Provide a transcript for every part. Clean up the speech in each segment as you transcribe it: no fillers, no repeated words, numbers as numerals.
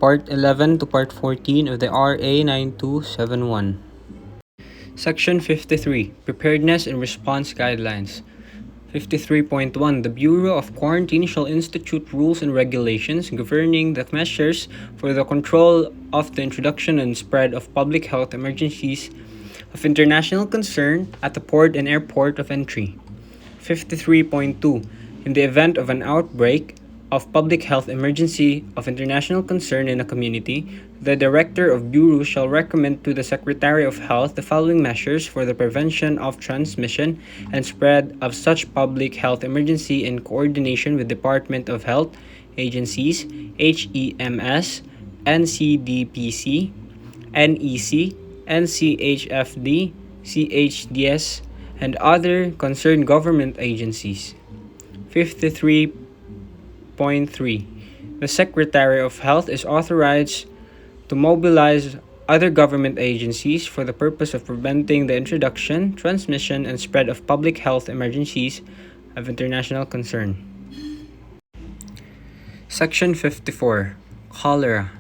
Part 11 to Part 14 of the RA 9271. Section 53, Preparedness and Response Guidelines. 53.1. The Bureau of Quarantine shall institute rules and regulations governing the measures for the control of the introduction and spread of public health emergencies of international concern at the port and airport of entry. 53.2. In the event of an outbreak of public health emergency of international concern in a community, the Director of Bureau shall recommend to the Secretary of Health the following measures for the prevention of transmission and spread of such public health emergency in coordination with Department of Health agencies, HEMS, NCDPC, NEC, NCHFD, CHDS, and other concerned government agencies. 53.3. The Secretary of Health is authorized to mobilize other government agencies for the purpose of preventing the introduction, transmission, and spread of public health emergencies of international concern. Section 54. Cholera.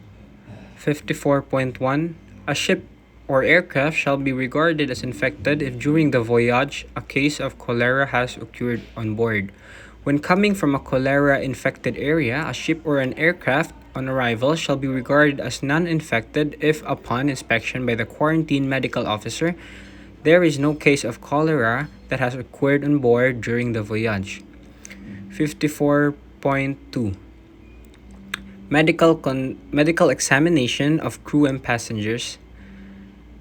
54.1. A ship or aircraft shall be regarded as infected if during the voyage a case of cholera has occurred on board. When coming from a cholera-infected area, a ship or an aircraft on arrival shall be regarded as non-infected if upon inspection by the quarantine medical officer there is no case of cholera that has occurred on board during the voyage. 54.2. Medical examination of crew and passengers.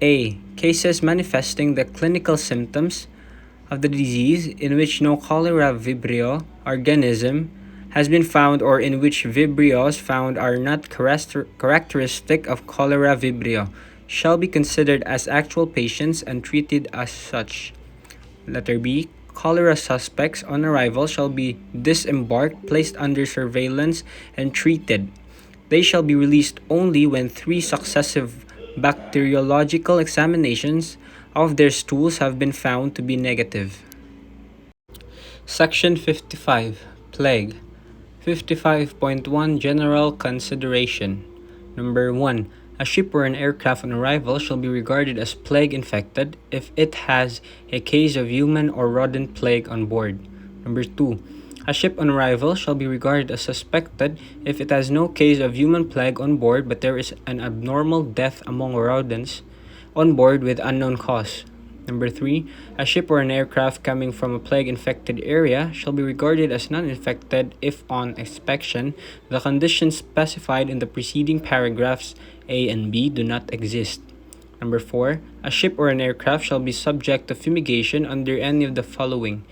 A. Cases manifesting the clinical symptoms of the disease in which no cholera vibrio organism has been found or in which vibrios found are not characteristic of cholera vibrio shall be considered as actual patients and treated as such. Letter B. Cholera suspects on arrival shall be disembarked, placed under surveillance, and treated. They shall be released only when 3 successive bacteriological examinations of their stools have been found to be negative. Section 55. Plague. 55.1. General consideration. Number 1. A ship or an aircraft on arrival shall be regarded as plague infected if it has a case of human or rodent plague on board. Number 2. A ship on arrival shall be regarded as suspected if it has no case of human plague on board but there is an abnormal death among rodents on board with unknown cause. Number 3. A ship or an aircraft coming from a plague-infected area shall be regarded as non-infected if on inspection the conditions specified in the preceding paragraphs A and B do not exist. Number 4. A ship or an aircraft shall be subject to fumigation under any of the following.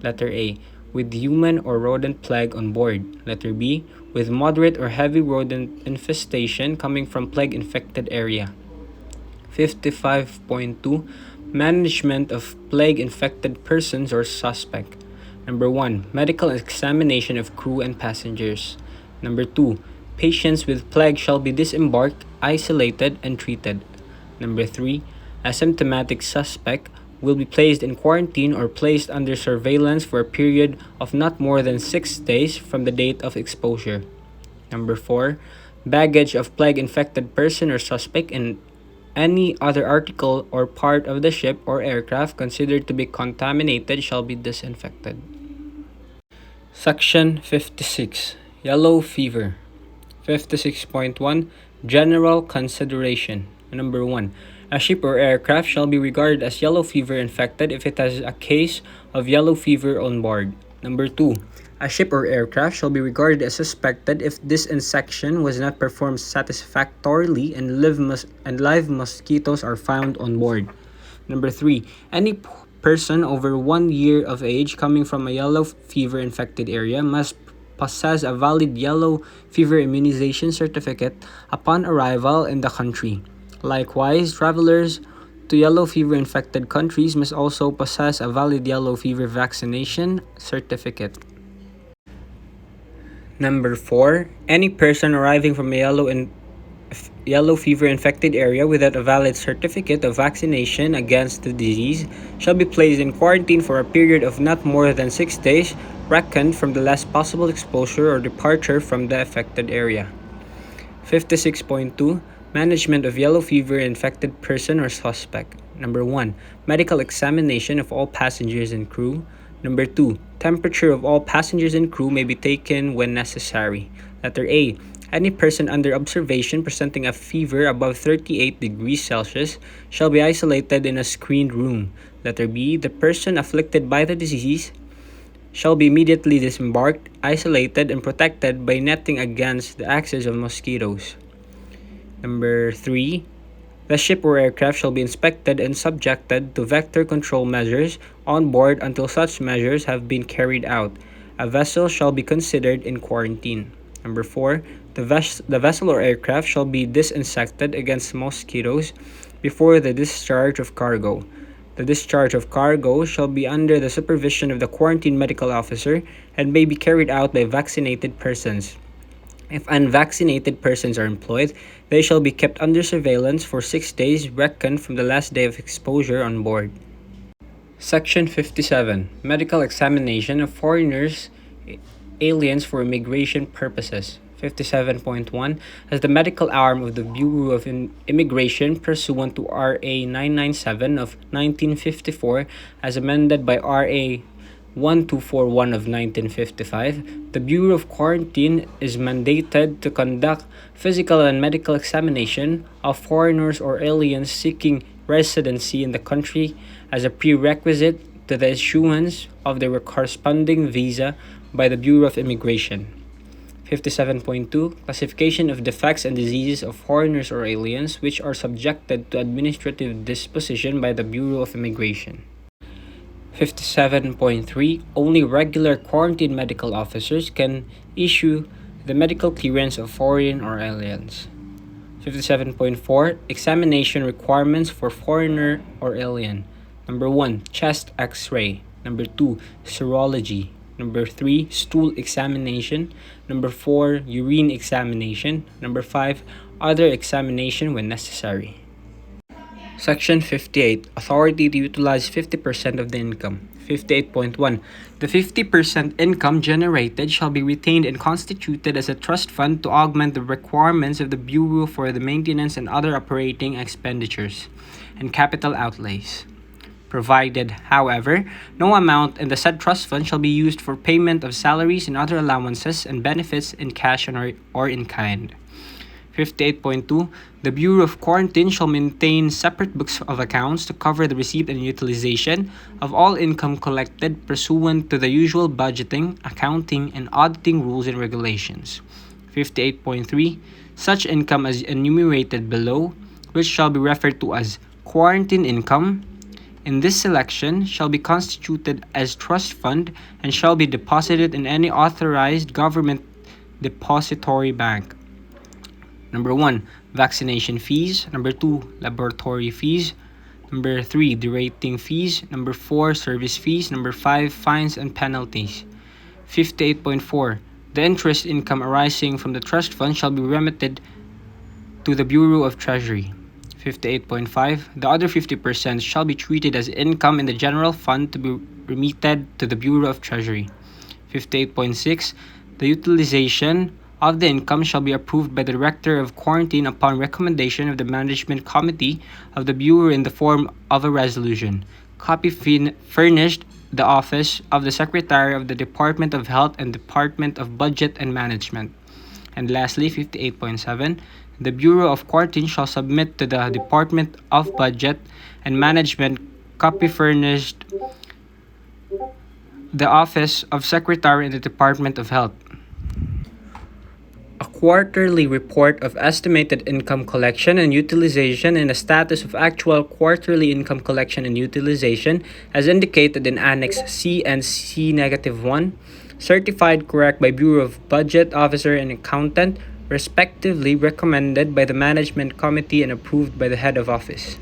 Letter A. With human or rodent plague on board. Letter B. With moderate or heavy rodent infestation coming from plague-infected area. 55.2. Management of plague-infected persons or suspect. Number 1. Medical examination of crew and passengers. Number 2. Patients with plague shall be disembarked, isolated, and treated. Number 3. Asymptomatic suspect will be placed in quarantine or placed under surveillance for a period of not more than 6 days from the date of exposure. Number 4. Baggage of plague-infected person or suspect and any other article or part of the ship or aircraft considered to be contaminated shall be disinfected. Section 56. Yellow fever. 56.1. General consideration. Number 1. A ship or aircraft shall be regarded as yellow fever infected if it has a case of yellow fever on board. Number 2. A ship or aircraft shall be regarded as suspected if disinfection was not performed satisfactorily and live mosquitoes are found on board. Number 3. Any person over 1 year of age coming from a yellow fever infected area must possess a valid yellow fever immunization certificate upon arrival in the country. Likewise, travelers to yellow fever infected countries must also possess a valid yellow fever vaccination certificate. Number 4. Any person arriving from a yellow fever infected area without a valid certificate of vaccination against the disease shall be placed in quarantine for a period of not more than 6 days, reckoned from the last possible exposure or departure from the affected area. 56.2 Management of yellow fever infected person or suspect. Number 1. Medical examination of all passengers and crew. Number 2. Temperature of all passengers and crew may be taken when necessary. Letter A. Any person under observation presenting a fever above 38 degrees Celsius shall be isolated in a screened room. Letter B. The person afflicted by the disease shall be immediately disembarked, isolated, and protected by netting against the access of mosquitoes. Number 3. The ship or aircraft shall be inspected and subjected to vector control measures on board until such measures have been carried out. A vessel shall be considered in quarantine. Number 4. The vessel or aircraft shall be disinfected against mosquitoes before the discharge of cargo. The discharge of cargo shall be under the supervision of the quarantine medical officer and may be carried out by vaccinated persons. If unvaccinated persons are employed, they shall be kept under surveillance for 6 days reckoned from the last day of exposure on board. Section 57. Medical examination of foreigners, aliens for immigration purposes. 57.1. As the medical arm of the Bureau of Immigration pursuant to RA 997 of 1954 as amended by RA 1241 of 1955, the Bureau of Quarantine is mandated to conduct physical and medical examination of foreigners or aliens seeking residency in the country as a prerequisite to the issuance of their corresponding visa by the Bureau of Immigration. 57.2 Classification of defects and diseases of foreigners or aliens which are subjected to administrative disposition by the Bureau of Immigration. 57.3 Only regular quarantine medical officers can issue the medical clearance of foreign or aliens. 57.4 Examination requirements for foreigner or alien. Number 1. Chest X-ray. Number 2. Serology. Number 3. Stool examination. Number 4. Urine examination. Number 5. Other examination when necessary. Section 58. Authority to utilize 50% of the income. 58.1. The 50% income generated shall be retained and constituted as a trust fund to augment the requirements of the Bureau for the maintenance and other operating expenditures and capital outlays. Provided, however, no amount in the said trust fund shall be used for payment of salaries and other allowances and benefits in cash or in kind. 58.2. The Bureau of Quarantine shall maintain separate books of accounts to cover the receipt and utilization of all income collected pursuant to the usual budgeting, accounting, and auditing rules and regulations. 58.3. Such income as enumerated below, which shall be referred to as quarantine income, in this selection shall be constituted as trust fund and shall be deposited in any authorized government depository bank. Number 1. Vaccination fees. Number 2. Laboratory fees. Number 3. Derating fees. Number 4. Service fees. Number 5. Fines and penalties. 58.4. The interest income arising from the trust fund shall be remitted to the Bureau of Treasury. 58.5. The other 50% shall be treated as income in the general fund to be remitted to the Bureau of Treasury. 58.6. The utilization of the income shall be approved by the Director of Quarantine upon recommendation of the Management Committee of the Bureau in the form of a resolution. Copy furnished the Office of the Secretary of the Department of Health and Department of Budget and Management. And lastly, 58.7. The Bureau of Quarantine shall submit to the Department of Budget and Management copy furnished the Office of Secretary in the Department of Health. A quarterly report of estimated income collection and utilization and the status of actual quarterly income collection and utilization as indicated in Annex C and C-1, certified correct by Bureau of Budget Officer and Accountant, respectively recommended by the Management Committee and approved by the Head of Office.